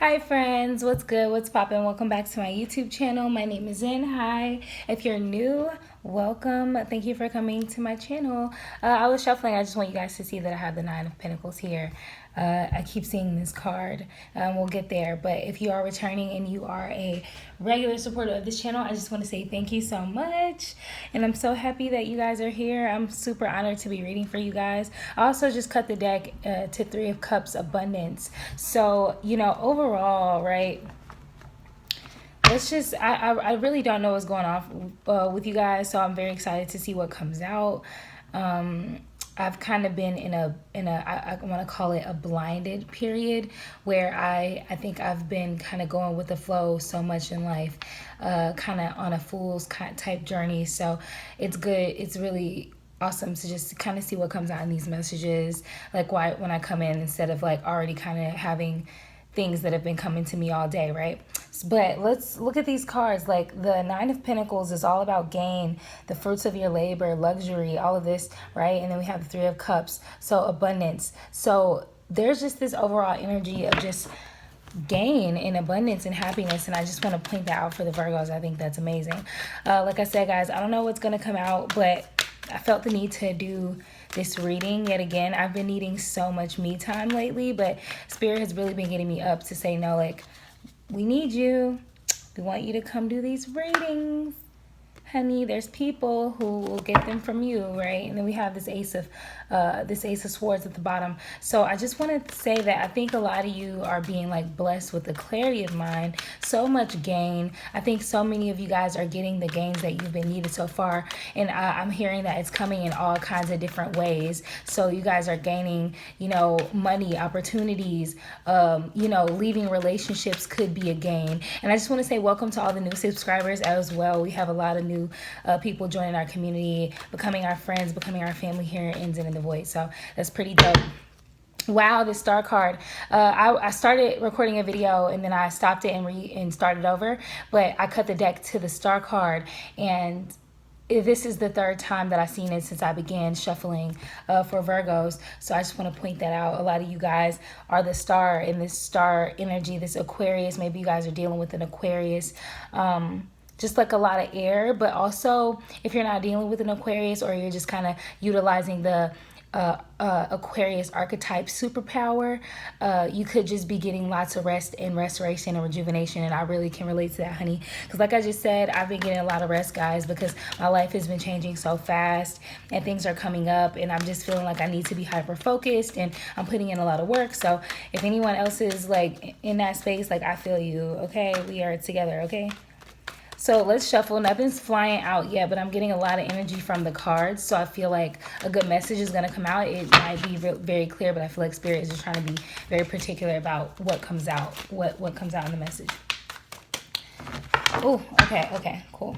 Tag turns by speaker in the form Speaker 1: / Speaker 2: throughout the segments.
Speaker 1: Hi friends, what's good? What's poppin'? Welcome back to my YouTube channel. My name is Zen. Hi. If you're new, welcome. Thank you for coming to my channel. I was shuffling. I just want you guys to see that I have the Nine of Pentacles here. I keep seeing this card. We'll get there. But if you are returning and you are a regular supporter of this channel, I just want to say thank you so much. And I'm so happy that you guys are here. I'm super honored to be reading for you guys. I also just cut the deck to Three of Cups, Abundance. So, overall, right? Let's just, I really don't know what's going on with you guys. So I'm very excited to see what comes out. I've kind of been in a I want to call it a blinded period where I think I've been kind of going with the flow so much in life, kind of on a fool's type journey. So it's good. It's really awesome to just kind of see what comes out in these messages, like when I come in instead of like already kind of having things that have been coming to me all day, right? But let's look at these cards. Like the Nine of Pentacles is all about gain, the fruits of your labor, luxury, all of this, right? And then we have the Three of Cups, so abundance. So there's just this overall energy of just gain and abundance and happiness, and I just want to point that out for the Virgos. I think that's amazing. Like I said, guys, I don't know what's going to come out, but I felt the need to do this reading yet again. I've been needing so much me time lately, but Spirit has really been getting me up to say, no, like, we need you. We want you to come do these readings. Honey, there's people who will get them from you, right? And then we have this Ace of Swords at the bottom. So I just want to say that I think a lot of you are being like blessed with the clarity of mind, so much gain. I think so many of you guys are getting the gains that you've been needed so far, and I'm hearing that it's coming in all kinds of different ways. So you guys are gaining, money, opportunities, leaving relationships could be a gain. And I just want to say welcome to all the new subscribers as well. We have a lot of new people joining our community, becoming our friends, becoming our family here in Zen in the Void. So that's pretty dope. Wow, this star card. I started recording a video and then I stopped it and started over, but I cut the deck to the star card, and this is the third time that I've seen it since I began shuffling for Virgos. So I just want to point that out. A lot of you guys are the star in this star energy, this Aquarius. Maybe you guys are dealing with an Aquarius. Just like a lot of air, but also if you're not dealing with an Aquarius, or you're just kind of utilizing the Aquarius archetype superpower, you could just be getting lots of rest and restoration and rejuvenation. And I really can relate to that, honey, because like I just said, I've been getting a lot of rest, guys, because my life has been changing so fast and things are coming up, and I'm just feeling like I need to be hyper focused, and I'm putting in a lot of work. So if anyone else is like in that space, like, I feel you. Okay, we are together. Okay. So let's shuffle. Nothing's flying out yet, but I'm getting a lot of energy from the cards. So I feel like a good message is going to come out. It might be very clear, but I feel like Spirit is just trying to be very particular about what comes out, what comes out in the message. Oh, okay, cool.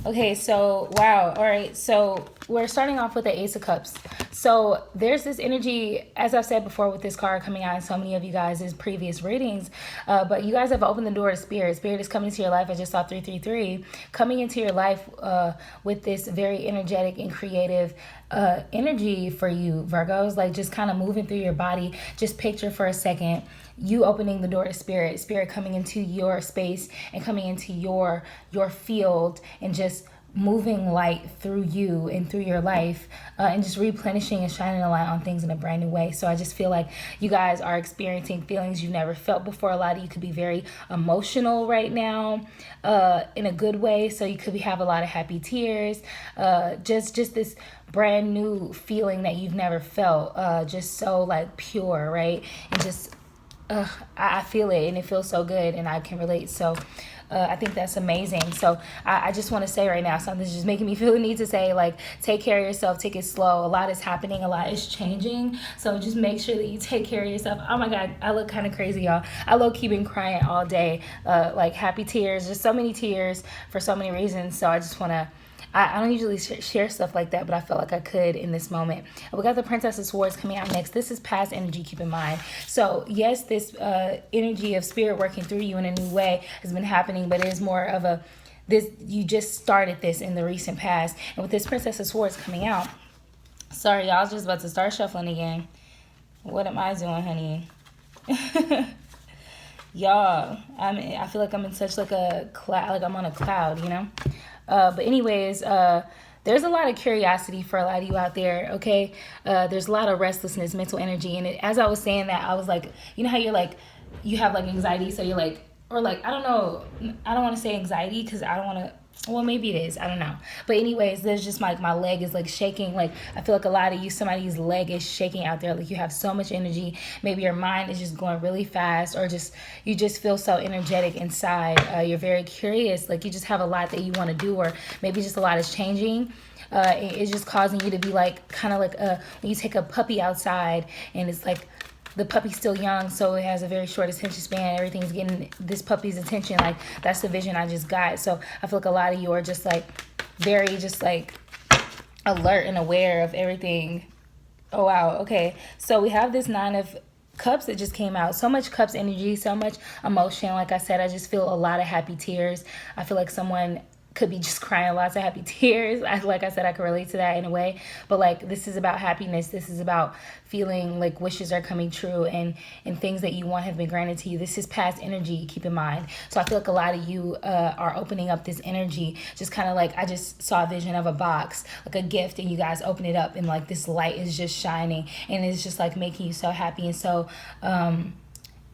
Speaker 1: Okay, so wow. All right, so we're starting off with the Ace of Cups. So there's this energy, as I've said before, with this card coming out in so many of you guys' previous readings, but you guys have opened the door to Spirit. Spirit is coming into your life. I just saw 333 coming into your life with this very energetic and creative energy for you, Virgos, like just kind of moving through your body. Just picture for a second you opening the door to Spirit coming into your space and coming into your field, and just moving light through you and through your life, and just replenishing and shining a light on things in a brand new way. So I just feel like you guys are experiencing feelings you've never felt before. A lot of you could be very emotional right now, in a good way. So you could have a lot of happy tears, just this brand new feeling that you've never felt, just so like pure, right? And just I feel it, and it feels so good, and I can relate. So I think that's amazing. So I just want to say right now, something's just making me feel the need to say, like, take care of yourself, take it slow. A lot is happening, a lot is changing. So just make sure that you take care of yourself. Oh my God, I look kind of crazy, y'all. I low-key been crying all day, like happy tears, just so many tears for so many reasons. So I just want to, I don't usually share stuff like that, but I felt like I could in this moment. We got the Princess of Swords coming out next. This is past energy, keep in mind. So yes, this energy of Spirit working through you in a new way has been happening, but it is more of you just started this in the recent past. And with this Princess of Swords coming out, sorry, y'all, I was just about to start shuffling again. What am I doing, honey? y'all, I feel like I'm in such like a cloud, like I'm on a cloud, you know. But anyways, there's a lot of curiosity for a lot of you out there. Okay, there's a lot of restlessness, mental energy, and as I was saying that, I was like, you know how you're like, you have like anxiety, so you're like, or like, I don't know, I don't want to say anxiety because I don't want to. Well, maybe it is. I don't know. But anyways, there's just like my leg is like shaking. Like I feel like a lot of you, somebody's leg is shaking out there. Like you have so much energy. Maybe your mind is just going really fast, or just you just feel so energetic inside. You're very curious. Like you just have a lot that you want to do, or maybe just a lot is changing. It's just causing you to be like kind of like when you take a puppy outside and it's like the puppy's still young, so it has a very short attention span. Everything's getting this puppy's attention. Like that's the vision I just got. So I feel like a lot of you are just like very just like alert and aware of everything. Oh wow, okay. So we have this 9 of Cups that just came out. So much Cups energy, so much emotion. Like I said, I just feel a lot of happy tears. I feel like someone could be just crying lots of happy tears. Like I said, I could relate to that in a way. But like this is about happiness. This is about feeling like wishes are coming true and things that you want have been granted to you. This is past energy, keep in mind. So I feel like a lot of you are opening up this energy. Just kind of like I just saw a vision of a box, like a gift, and you guys open it up and like this light is just shining and it's just like making you so happy and so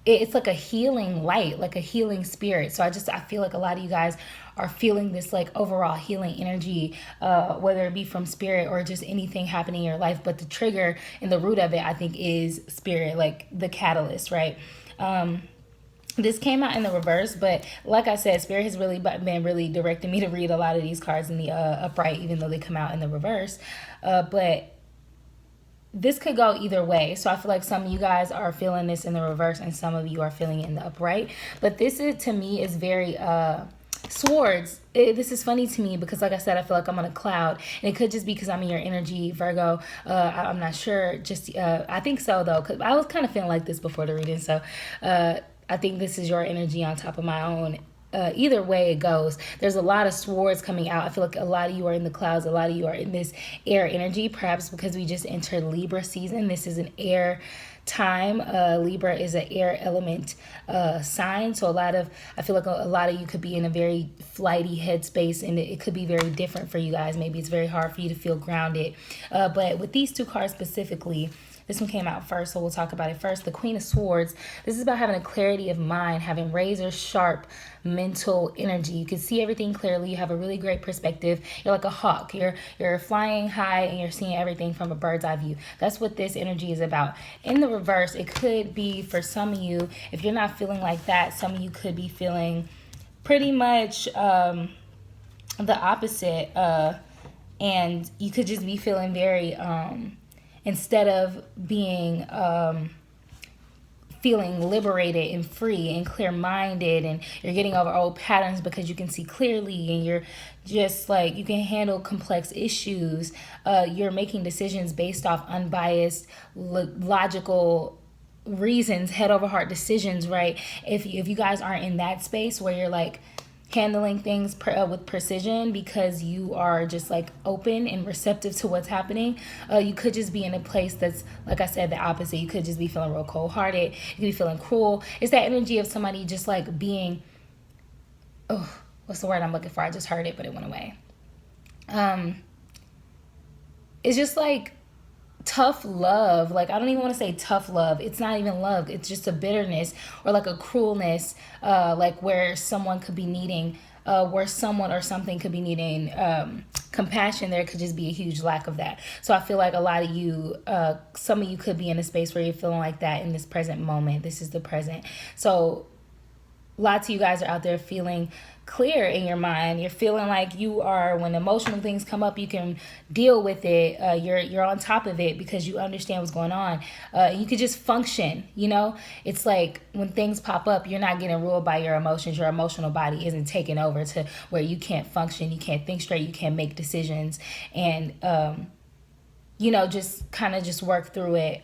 Speaker 1: it's like a healing light, like a healing spirit. So I feel like a lot of you guys are feeling this like overall healing energy, whether it be from spirit or just anything happening in your life. But the trigger and the root of it, I think, is spirit, like the catalyst, right? This came out in the reverse, but like I said, spirit has really been really directing me to read a lot of these cards in the upright, even though they come out in the reverse. But this could go either way. So I feel like some of you guys are feeling this in the reverse and some of you are feeling it in the upright. But this is, to me, is very swords. This is funny to me because like I said, I feel like I'm on a cloud, and it could just be because I'm in your energy, Virgo. I'm not sure. Just I think so though, because I was kind of feeling like this before the reading. So I think this is your energy on top of my own. Either way it goes, there's a lot of swords coming out. I feel like a lot of you are in the clouds, a lot of you are in this air energy, perhaps because we just entered Libra season. This is an air time. Libra is an air element sign, so I feel like a lot of you could be in a very flighty headspace, and it could be very different for you guys. Maybe it's very hard for you to feel grounded, but with these 2 cards specifically, this one came out first, so we'll talk about it first. The Queen of Swords. This is about having a clarity of mind, having razor sharp mental energy. You can see everything clearly. You have a really great perspective. You're like a hawk. You're flying high and you're seeing everything from a bird's eye view. That's what this energy is about. In the reverse, it could be for some of you, if you're not feeling like that, some of you could be feeling pretty much the opposite. And you could just be feeling very... instead of being feeling liberated and free and clear-minded, and you're getting over old patterns because you can see clearly, and you're just like, you can handle complex issues. You're making decisions based off unbiased, logical reasons, head over heart decisions, right? If you guys aren't in that space where you're like handling things with precision because you are just like open and receptive to what's happening, you could just be in a place that's, like I said, the opposite. You could just be feeling real cold-hearted. You could be feeling cruel. It's that energy of somebody just like being, oh, what's the word I'm looking for? I just heard it, but it went away. It's just like tough love. Like, I don't even want to say tough love. It's not even love. It's just a bitterness or like a cruelness, like where someone could be needing, where someone or something could be needing compassion. There could just be a huge lack of that. So I feel like a lot of you, some of you could be in a space where you're feeling like that in this present moment. This is the present. So lots of you guys are out there feeling clear in your mind. You're feeling like you are, when emotional things come up, you can deal with it. You're on top of it because you understand what's going on. You could just function, you know? It's like when things pop up, you're not getting ruled by your emotions. Your emotional body isn't taking over to where you can't function, you can't think straight, you can't make decisions, and you know, just kind of just work through it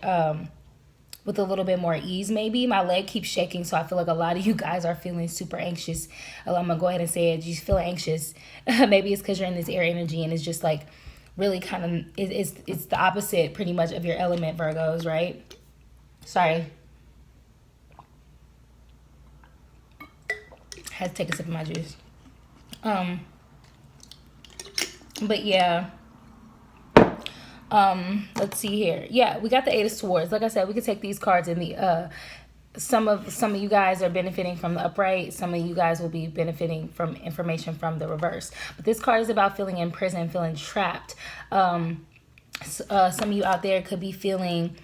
Speaker 1: with a little bit more ease. Maybe my leg keeps shaking, so I feel like a lot of you guys are feeling super anxious. I'm gonna go ahead and say it. You feel anxious. Maybe it's because you're in this air energy and it's just like really kind of, it's the opposite pretty much of your element, Virgos, right? Sorry. had to take a sip of my juice. But yeah. Let's see here. Yeah, we got the Eight of Swords. Like I said, we could take these cards in the some of you guys are benefiting from the upright. Some of you guys will be benefiting from information from the reverse. But this card is about feeling imprisoned, feeling trapped. Some of you out there could be feeling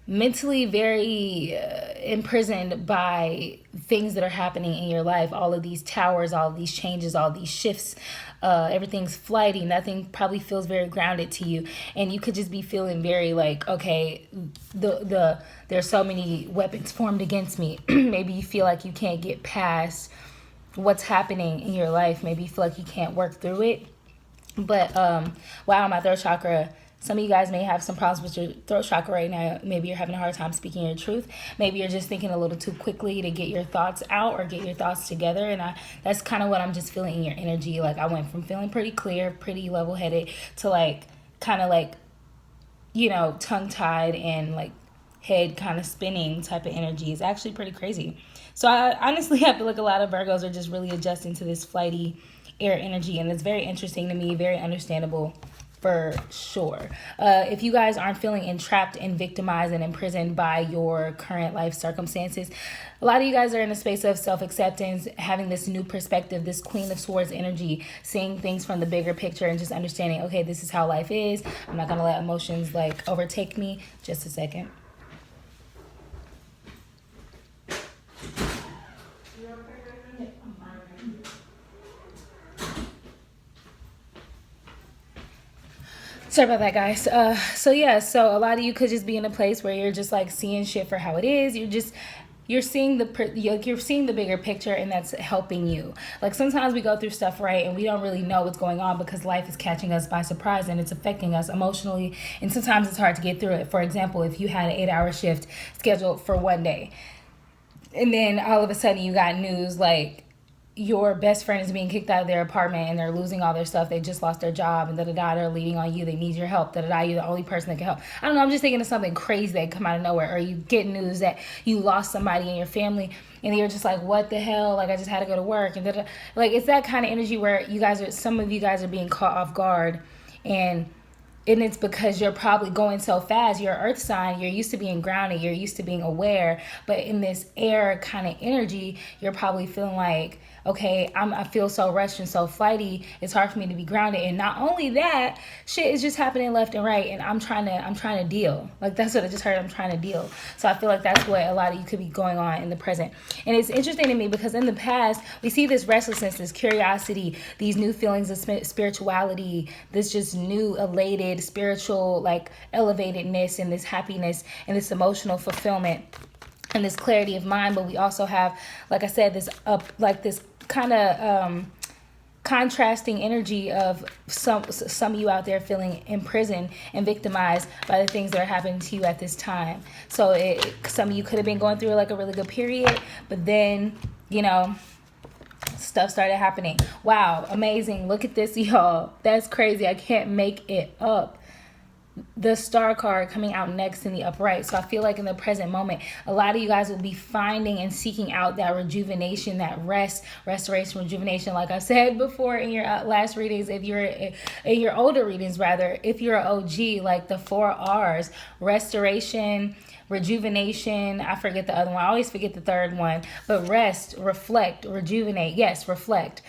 Speaker 1: mentally very imprisoned by things that are happening in your life. All of these towers, all of these changes, all these shifts. Everything's flighty. Nothing probably feels very grounded to you, and you could just be feeling very like, okay, there's so many weapons formed against me. Maybe you feel like you can't get past what's happening in your life. Maybe you feel like you can't work through it. But wow, my throat chakra. Some of you guys may have some problems with your throat chakra right now. Maybe you're having a hard time speaking your truth. Maybe you're just thinking a little too quickly to get your thoughts out or get your thoughts together. And that's kind of what I'm just feeling in your energy. Like I went from feeling pretty clear, pretty level-headed to like kind of like, you know, tongue-tied and like head kind of spinning type of energy. Is actually pretty crazy. So I honestly have to look, a lot of Virgos are just really adjusting to this flighty air energy. And it's very interesting to me, very understandable. For sure. If you guys aren't feeling entrapped and victimized and imprisoned by your current life circumstances, a lot of you guys are in a space of self-acceptance, having this new perspective, this Queen of Swords energy, seeing things from the bigger picture and just understanding, okay, this is how life is. I'm not going to let emotions like overtake me. Just a second. Sorry about that, guys. So a lot of you could just be in a place where you're just like seeing shit for how it is. You're seeing the bigger picture, and that's helping you. Like sometimes we go through stuff, right, and we don't really know what's going on because life is catching us by surprise and it's affecting us emotionally, and sometimes it's hard to get through it. For example, if you had an 8-hour shift scheduled for one day, and then all of a sudden you got news like your best friend is being kicked out of their apartment and they're losing all their stuff. They just lost their job and they're leaning on you. They need your help. You're the only person that can help. I don't know. I'm just thinking of something crazy that come out of nowhere. Or you get news that you lost somebody in your family and you're just like, what the hell? Like I just had to go to work. And like it's that kind of energy where some of you guys are being caught off guard, and it's because you're probably going so fast. You're an earth sign. You're used to being grounded. You're used to being aware. But in this air kind of energy, you're probably feeling like, okay, I feel so rushed and so flighty. It's hard for me to be grounded. And not only that, shit is just happening left and right. And I'm trying to deal. Like that's what I just heard. I'm trying to deal. So I feel like that's what a lot of you could be going on in the present. And it's interesting to me because in the past, we see this restlessness, this curiosity, these new feelings of spirituality, this just new elated spiritual like elevatedness and this happiness and this emotional fulfillment and this clarity of mind. But we also have, like I said, this this kind of contrasting energy of some of you out there feeling imprisoned and victimized by the things that are happening to you at this time. So some of you could have been going through like a really good period, but then, you know, stuff started happening. Wow, amazing. Look at this, y'all. That's crazy. I can't make it up. The star card coming out next in the upright. So I feel like in the present moment, a lot of you guys will be finding and seeking out that rejuvenation, that restoration, rejuvenation. Like I said before in your last readings, if you're in your older readings, rather, if you're an OG, like the 4 R's, restoration, rejuvenation. I forget the other one. I always forget the third one. But rest, reflect, rejuvenate. Yes, reflect.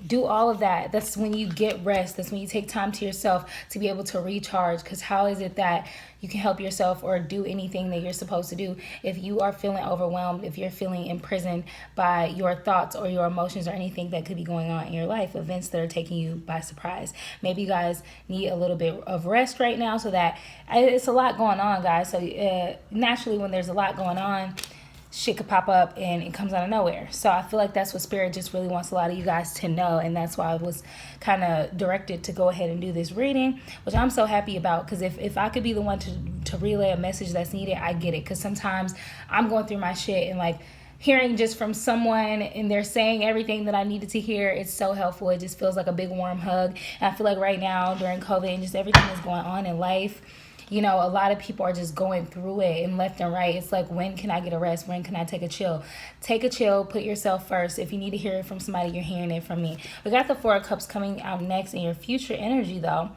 Speaker 1: Do all of that. That's when you get rest. That's when you take time to yourself to be able to recharge. Because how is it that you can help yourself or do anything that you're supposed to do if you are feeling overwhelmed, if you're feeling imprisoned by your thoughts or your emotions or anything that could be going on in your life, events that are taking you by surprise? Maybe you guys need a little bit of rest right now, so that it's a lot going on, guys. So naturally, when there's a lot going on, shit could pop up and it comes out of nowhere. So I feel like that's what Spirit just really wants a lot of you guys to know. And that's why I was kind of directed to go ahead and do this reading, which I'm so happy about. Because if I could be the one to relay a message that's needed, I get it. Because sometimes I'm going through my shit and like hearing just from someone and they're saying everything that I needed to hear, it's so helpful. It just feels like a big warm hug. And I feel like right now during COVID and just everything that's going on in life, You know, a lot of people are just going through it and left and right. It's like, when can I get a rest? When can I take a chill? Take a chill, put yourself first. If you need to hear it from somebody, you're hearing it from me. We got the Four of Cups coming out next in your future energy, though.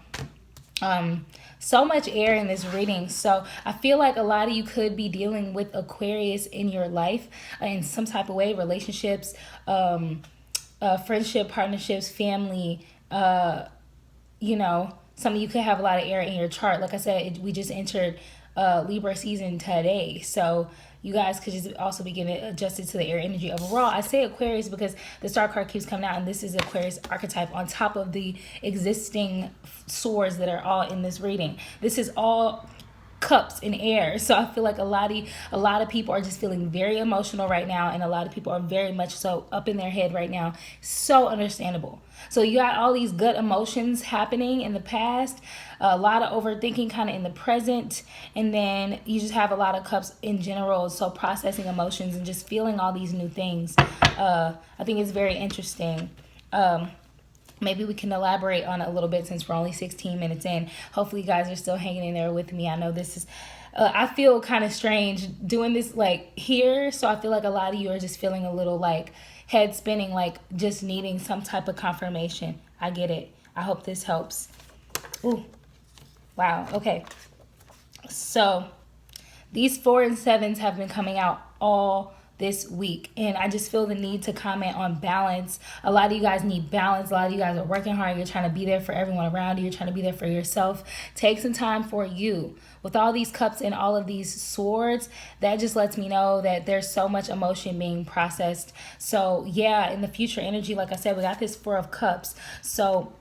Speaker 1: So much air in this reading. So I feel like a lot of you could be dealing with Aquarius in your life in some type of way, relationships, friendship, partnerships, family. You know, some of you could have a lot of air in your chart. Like I said, we just entered Libra season today. So you guys could just also be getting adjusted to the air energy overall. I say Aquarius because the star card keeps coming out, and this is Aquarius archetype on top of the existing swords that are all in this reading. This is all cups in air. So I feel like a lot of people are just feeling very emotional right now, and a lot of people are very much so up in their head right now. So understandable. So you got all these good emotions happening in the past, a lot of overthinking kind of in the present, and then you just have a lot of cups in general. So processing emotions and just feeling all these new things. I think it's very interesting. Maybe we can elaborate on it a little bit since we're only 16 minutes in. Hopefully you guys are still hanging in there with me. I know this is, I feel kind of strange doing this like here. So I feel like a lot of you are just feeling a little like head spinning, like just needing some type of confirmation. I get it. I hope this helps. Ooh, wow. Okay. So these 4 and 7s have been coming out all this week, and I just feel the need to comment on balance. A lot of you guys need balance. A lot of you guys are working hard. You're trying to be there for everyone around you. You're trying to be there for yourself. Take some time for you. With all these cups and all of these swords, that just lets me know that there's so much emotion being processed. So yeah, in the future energy, like I said, we got this 4 of Cups. So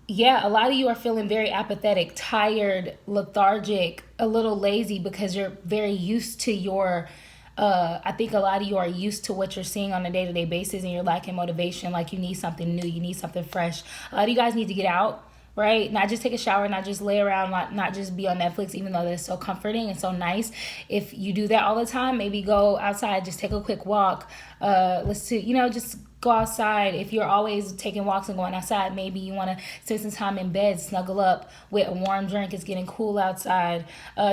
Speaker 1: yeah, a lot of you are feeling very apathetic, tired, lethargic, a little lazy because you're very used to your I think a lot of you are used to what you're seeing on a day-to-day basis, and you're lacking motivation. Like you need something new, you need something fresh. A lot of you guys need to get out, right? Not just take a shower, not just lay around, not just be on Netflix, even though that's so comforting and so nice. If you do that all the time, maybe go outside, just take a quick walk. Let's see, you know, just go outside. If you're always taking walks and going outside, maybe you want to spend some time in bed, snuggle up with a warm drink. It's getting cool outside.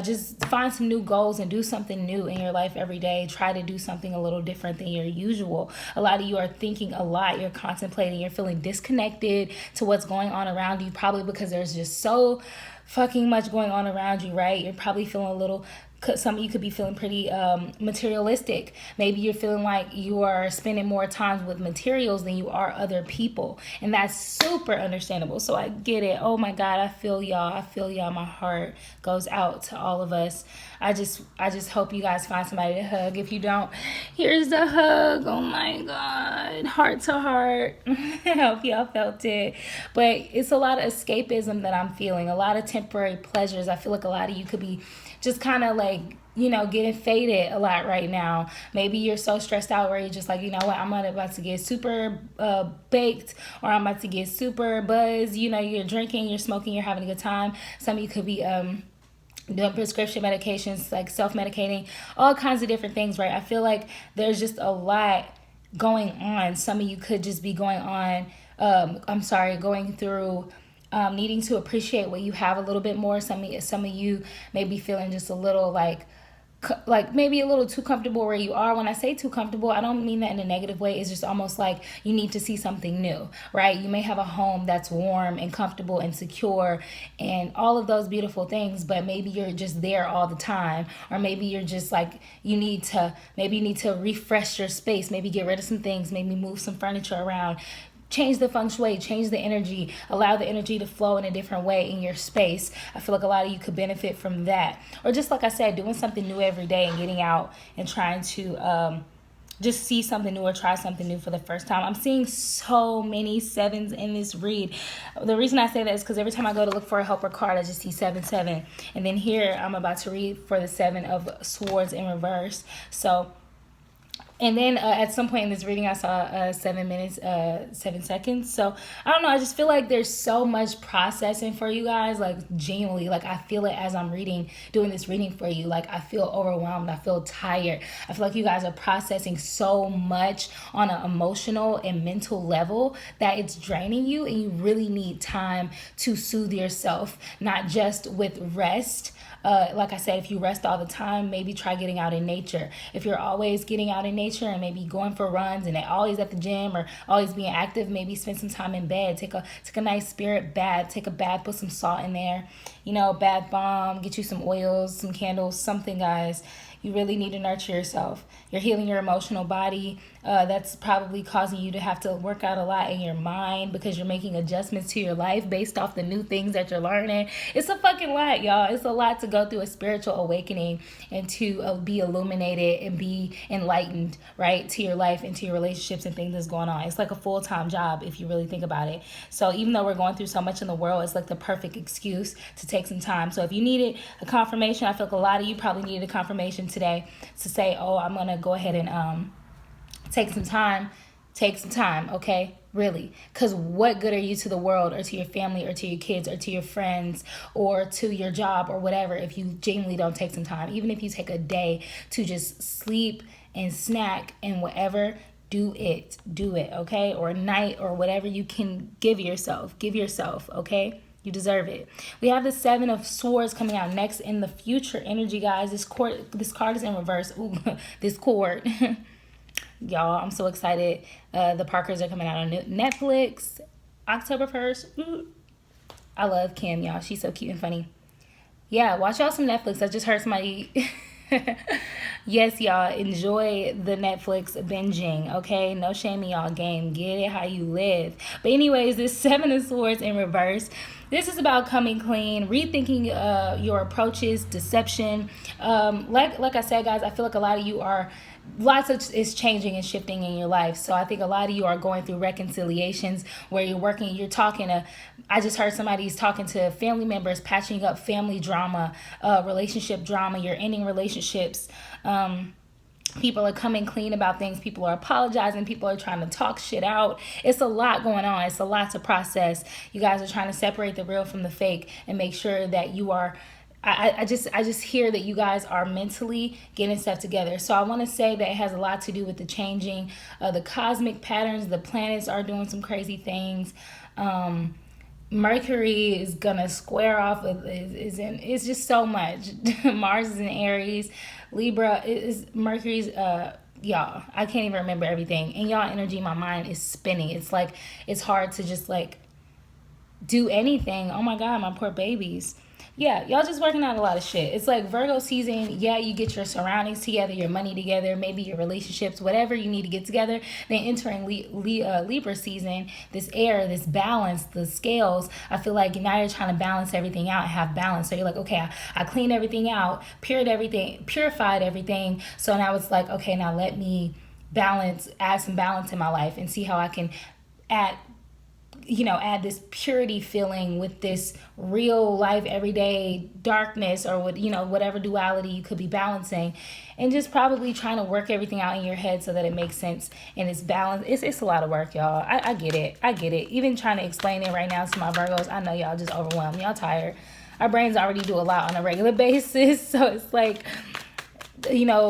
Speaker 1: Just find some new goals and do something new in your life every day. Try to do something a little different than your usual. A lot of you are thinking a lot. You're contemplating. You're feeling disconnected to what's going on around you, probably because there's just so fucking much going on around you, right? You're probably feeling a little, some of you could be feeling pretty materialistic. Maybe you're feeling like you are spending more time with materials than you are other people, and that's super understandable. So I get it. Oh my God, I feel y'all. I feel y'all. My heart goes out to all of us. I just hope you guys find somebody to hug. If you don't, here's the hug. Oh my God, heart to heart. I hope y'all felt it. But it's a lot of escapism that I'm feeling, a lot of temporary pleasures. I feel like a lot of you could be just kind of like, you know, getting faded a lot right now. Maybe you're so stressed out where you're just like, you know what, I'm about to get super baked, or I'm about to get super buzzed. You know, you're drinking, you're smoking, you're having a good time. Some of you could be doing prescription medications, like self-medicating, all kinds of different things, right? I feel like there's just a lot going on. Some of you could just be going through needing to appreciate what you have a little bit more. Some of you may be feeling just a little like maybe a little too comfortable where you are. When I say too comfortable, I don't mean that in a negative way. It's just almost like you need to see something new, right? You may have a home that's warm and comfortable and secure and all of those beautiful things, but maybe you're just there all the time. Or maybe you're just like, you need to refresh your space, maybe get rid of some things, maybe move some furniture around. Change the feng shui, change the energy, allow the energy to flow in a different way in your space. I feel like a lot of you could benefit from that. Or just like I said, doing something new every day and getting out and trying to just see something new or try something new for the first time. I'm seeing so many 7s in this read. The reason I say that is because every time I go to look for a helper card, I just see 7. And then here I'm about to read for the 7 of Swords in reverse. So And then at some point in this reading, I saw 7 minutes, 7 seconds. So I don't know. I just feel like there's so much processing for you guys. Like, genuinely, like I feel it as I'm doing this reading for you. Like, I feel overwhelmed. I feel tired. I feel like you guys are processing so much on an emotional and mental level that it's draining you, and you really need time to soothe yourself, not just with rest. Like I said, if you rest all the time, maybe try getting out in nature. If you're always getting out in nature and maybe going for runs and always at the gym or always being active, maybe spend some time in bed. Take a nice spirit bath. Take a bath, put some salt in there. You know, bath bomb, get you some oils, some candles, something, guys. You really need to nurture yourself. You're healing your emotional body. That's probably causing you to have to work out a lot in your mind because you're making adjustments to your life based off the new things that you're learning. It's a fucking lot, y'all. It's a lot to go through a spiritual awakening and to be illuminated and be enlightened, right, to your life and to your relationships and things that's going on. It's like a full-time job if you really think about it. So even though we're going through so much in the world, it's like the perfect excuse to take some time. So if you needed a confirmation, I feel like a lot of you probably needed a confirmation today to say, oh, I'm going to go ahead and take some time, okay? Really. Because what good are you to the world or to your family or to your kids or to your friends or to your job or whatever if you genuinely don't take some time? Even if you take a day to just sleep and snack and whatever, do it, okay? Or a night or whatever you can give yourself, okay? You deserve it. We have the 7 of Swords coming out next in the future energy, guys. This card is in reverse. Ooh, this cord. Y'all, I'm so excited. The Parkers are coming out on Netflix October 1st. Ooh. I love Kim, y'all. She's so cute and funny. Yeah, watch y'all some Netflix. I just heard somebody... Yes, y'all, enjoy the Netflix binging, okay? No shame in y'all game. Get it how you live. But anyways, this 7 of Swords in reverse. This is about coming clean, rethinking your approaches, deception. Like I said, guys, I feel like a lot of you are... is changing and shifting in your life. So I think a lot of you are going through reconciliations where you're talking to... I just heard somebody's talking to family members, patching up family drama, relationship drama. You're ending relationships. People are coming clean about things. People are apologizing. People are trying to talk shit out. It's a lot going on. It's a lot to process. You guys are trying to separate the real from the fake and make sure that you are... I just hear that you guys are mentally getting stuff together. So I want to say that it has a lot to do with the changing, the cosmic patterns. The planets are doing some crazy things. Mercury is gonna square off. It's just so much. Mars is in Aries. Libra is Mercury's. Y'all, I can't even remember everything. And y'all energy, my mind is spinning. It's like it's hard to just like do anything. Oh my God, my poor babies. Yeah, y'all just working out a lot of shit. It's like Virgo season. Yeah, you get your surroundings together, your money together, maybe your relationships, whatever you need to get together. Then entering Libra season, this air, this balance, the scales. I feel like now you're trying to balance everything out and have balance. So you're like, okay, I cleaned everything out, purified everything. So now it's like, okay, now let me add some balance in my life and see how I can add this purity feeling with this real life everyday darkness or whatever duality you could be balancing, and just probably trying to work everything out in your head so that it makes sense and it's balanced. It's a lot of work, y'all. I get it. Even trying to explain it right now to my Virgos, I know y'all just overwhelmed. Y'all tired. Our brains already do a lot on a regular basis, so it's like,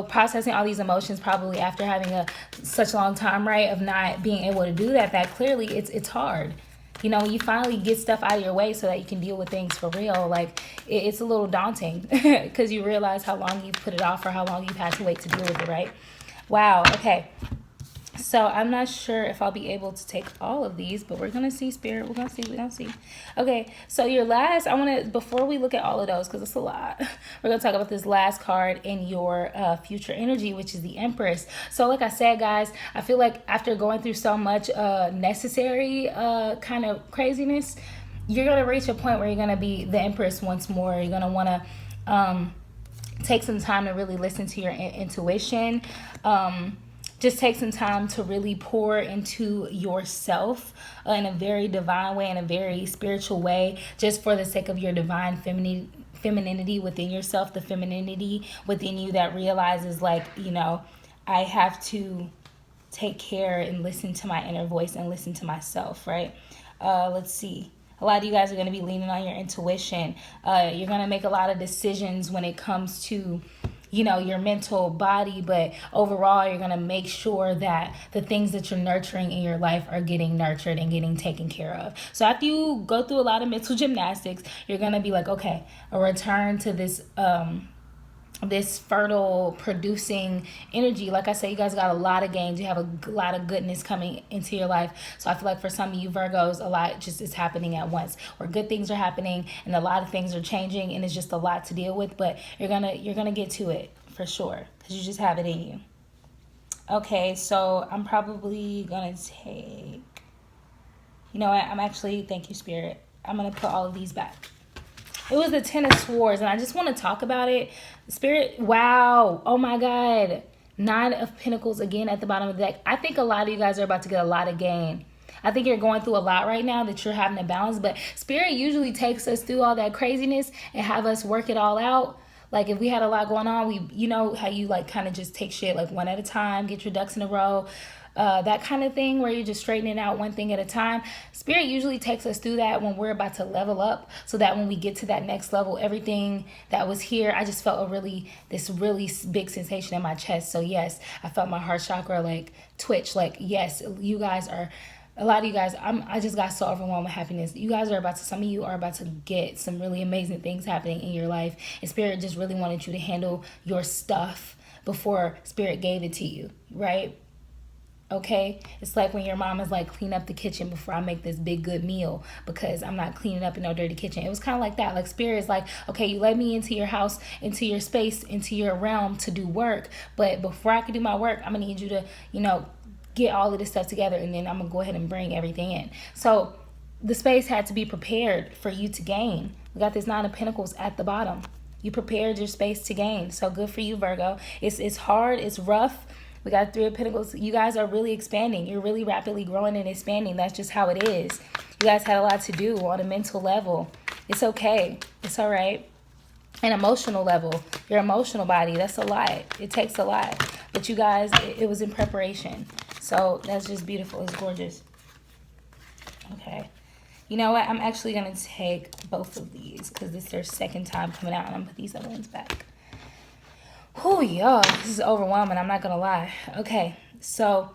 Speaker 1: processing all these emotions probably after having such a long time, right, of not being able to do that clearly it's hard. When you finally get stuff out of your way so that you can deal with things for real, like it's a little daunting because you realize how long you put it off or how long you've had to wait to deal with it, right? Wow. Okay. So I'm not sure if I'll be able to take all of these, but we're going to see, Spirit. We're going to see. Okay, so your last, before we look at all of those, because it's a lot, we're going to talk about this last card in your future energy, which is the Empress. So like I said, guys, I feel like after going through so much necessary kind of craziness, you're going to reach a point where you're going to be the Empress once more. You're going to want to take some time to really listen to your intuition. Just take some time to really pour into yourself in a very divine way, in a very spiritual way, just for the sake of your divine femininity within yourself, the femininity within you that realizes, like, I have to take care and listen to my inner voice and listen to myself, right? Let's see. A lot of you guys are going to be leaning on your intuition. You're going to make a lot of decisions when it comes to, you know, your mental body, but overall you're going to make sure that the things that you're nurturing in your life are getting nurtured and getting taken care of. So after you go through a lot of mental gymnastics, you're going to be like, okay, a return to this fertile producing energy. Like I said, you guys got a lot of gains. You have a lot of goodness coming into your life. So I feel like for some of you Virgos, a lot just is happening at once, where good things are happening and a lot of things are changing, and it's just a lot to deal with, but you're gonna get to it for sure, because you just have it in you. Okay, so I'm probably gonna take, you know what, thank you, Spirit, I'm gonna put all of these back. It was the Ten of Swords, and I just want to talk about it. Spirit, wow. Oh, my God. Nine of Pentacles again at the bottom of the deck. I think a lot of you guys are about to get a lot of gain. I think you're going through a lot right now that you're having to balance, but Spirit usually takes us through all that craziness and have us work it all out. Like if we had a lot going on, you know how you like kind of just take shit like one at a time, get your ducks in a row. That kind of thing where you're just straightening out one thing at a time. Spirit usually takes us through that when we're about to level up, so that when we get to that next level, everything that was here, I just felt this really big sensation in my chest. So yes, I felt my heart chakra like twitch. Like yes, you guys are, a lot of you guys, I just got so overwhelmed with happiness. You guys are about to, some of you are about to get some really amazing things happening in your life, and Spirit just really wanted you to handle your stuff before Spirit gave it to you, right? Okay, it's like when your mom is like, clean up the kitchen before I make this big good meal, because I'm not cleaning up in no dirty kitchen. It was kind of like that. Like Spirit is like, okay, you let me into your house, into your space, into your realm to do work, but before I can do my work, I'm gonna need you to, you know, get all of this stuff together, and then I'm gonna go ahead and bring everything in. So the space had to be prepared for you to gain. We got this Nine of Pentacles at the bottom. You prepared your space to gain. So good for you, Virgo. It's hard, it's rough. We got Three of Pentacles. You guys are really expanding. You're really rapidly growing and expanding. That's just how it is. You guys had a lot to do on a mental level. It's okay. It's all right. An emotional level. Your emotional body. That's a lot. It takes a lot. But you guys, it was in preparation. So that's just beautiful. It's gorgeous. Okay. You know what? I'm actually going to take both of these because this is their second time coming out. And I'm going to put these other ones back. Oh, y'all, this is overwhelming. I'm not going to lie. Okay, so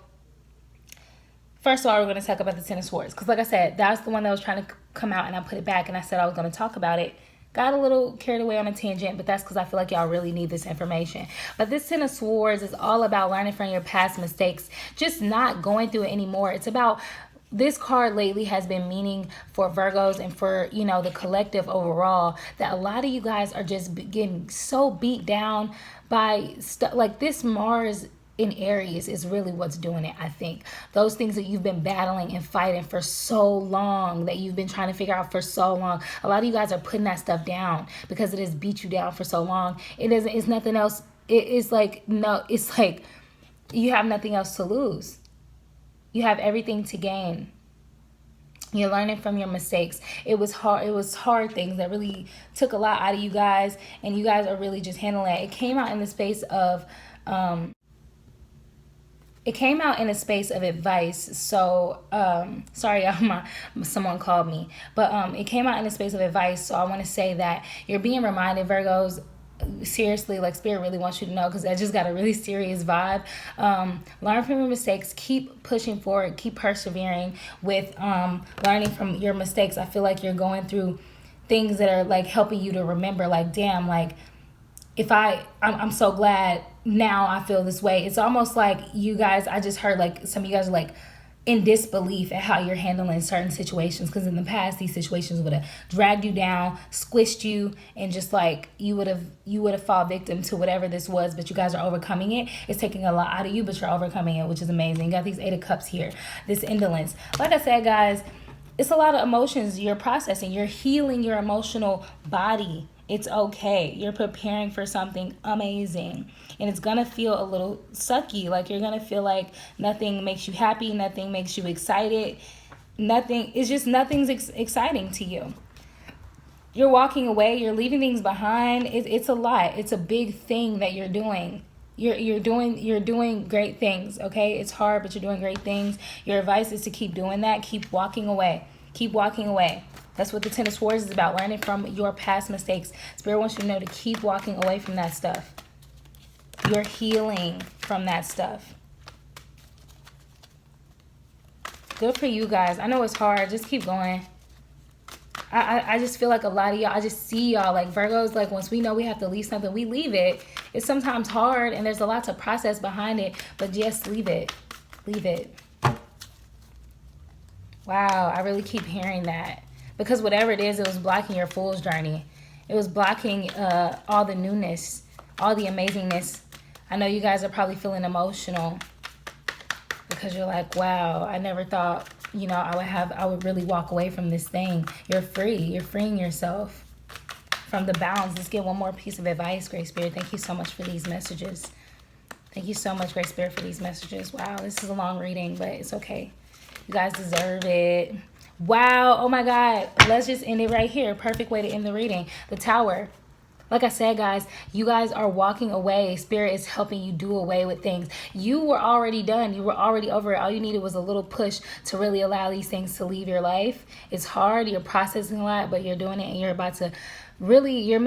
Speaker 1: first of all, we're going to talk about the Ten of Swords. Because like I said, that's the one that was trying to come out, and I put it back, and I said I was going to talk about it. Got a little carried away on a tangent, but that's because I feel like y'all really need this information. But this Ten of Swords is all about learning from your past mistakes, just not going through it anymore. It's about, this card lately has been meaning for Virgos and for, you know, the collective overall, that a lot of you guys are just getting so beat down by stuff like this. Mars in Aries is really what's doing it, I think. Those things that you've been battling and fighting for so long, that you've been trying to figure out for so long, a lot of you guys are putting that stuff down because it has beat you down for so long. It's nothing else. It's like, no, it's like you have nothing else to lose. You have everything to gain. You're learning from your mistakes. It was hard things that really took a lot out of you guys, and you guys are really just handling it. It came out in the space of advice. So sorry, someone called me, but it came out in the space of advice. So I want to say that you're being reminded, Virgos, seriously, like Spirit really wants you to know, because I just got a really serious vibe. Learn from your mistakes. Keep pushing forward. Keep persevering with learning from your mistakes. I feel like you're going through things that are like helping you to remember, like, damn, like if I'm so glad now I feel this way. It's almost like you guys, I just heard like some of you guys are like in disbelief at how you're handling certain situations, because in the past these situations would have dragged you down, squished you, and just like you would have fallen victim to whatever this was, but you guys are overcoming it. It's taking a lot out of you, but you're overcoming it, which is amazing. You got these Eight of Cups here, this indolence. Like I said, guys, it's a lot of emotions you're processing. You're healing your emotional body. It's okay. You're preparing for something amazing. And it's going to feel a little sucky. Like you're going to feel like nothing makes you happy. Nothing makes you excited. Nothing's exciting to you. You're walking away. You're leaving things behind. It's a lot. It's a big thing that you're doing. You're doing great things, okay? It's hard, but you're doing great things. Your advice is to keep doing that. Keep walking away. Keep walking away. That's what the Ten of Swords is about, learning from your past mistakes. Spirit wants you to know to keep walking away from that stuff. You're healing from that stuff. Good for you guys. I know it's hard. Just keep going. I just feel like a lot of y'all, I just see y'all like Virgos, like once we know we have to leave something, we leave it. It's sometimes hard and there's a lot to process behind it, but just leave it. Leave it. Wow, I really keep hearing that. Because whatever it is, it was blocking your fool's journey. It was blocking all the newness, all the amazingness. I know you guys are probably feeling emotional because you're like, wow, I never thought, you know, I would really walk away from this thing. You're free. You're freeing yourself from the bounds. Let's get one more piece of advice, Great Spirit. Thank you so much for these messages. Thank you so much, Great Spirit, for these messages. Wow, this is a long reading, but it's okay. You guys deserve it. Wow. Oh my God. Let's just end it right here. Perfect way to end the reading. The Tower. Like I said, guys, you guys are walking away. Spirit is helping you do away with things. You were already done. You were already over it. All you needed was a little push to really allow these things to leave your life. It's hard. You're processing a lot, but you're doing it and you're about to really, you're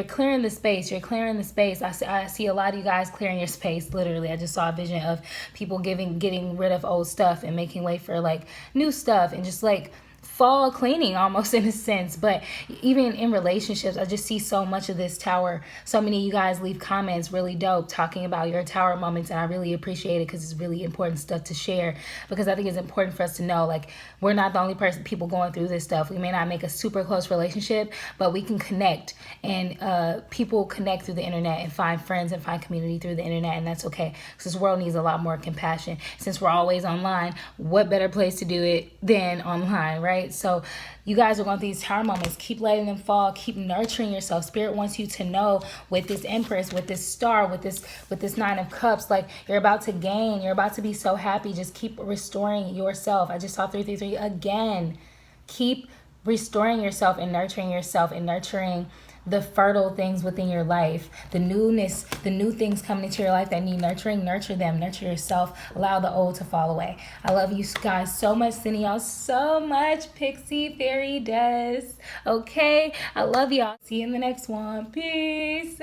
Speaker 1: clearing the space. You're clearing the space. I see a lot of you guys clearing your space. Literally, I just saw a vision of people getting rid of old stuff and making way for like new stuff and just like fall cleaning almost in a sense. But even in relationships, I just see so much of this Tower. So many of you guys leave comments really dope talking about your Tower moments, and I really appreciate it because it's really important stuff to share, because I think it's important for us to know, like, we're not the only people going through this stuff. We may not make a super close relationship, but we can connect, and people connect through the internet and find friends and find community through the internet, and that's okay because this world needs a lot more compassion. Since we're always online, what better place to do it than online, right? So you guys are going through these Tower moments. Keep letting them fall. Keep nurturing yourself. Spirit wants you to know, with this Empress, with this Star, with this Nine of Cups, like, you're about to gain. You're about to be so happy. Just keep restoring yourself. I just saw 333 again. Keep restoring yourself and nurturing the fertile things within your life, the newness, the new things coming into your life that need nurturing. Nurture them. Nurture yourself. Allow the old to fall away. I love you guys so much. Sending y'all so much pixie fairy dust. Okay, I love y'all. See you in the next one. Peace.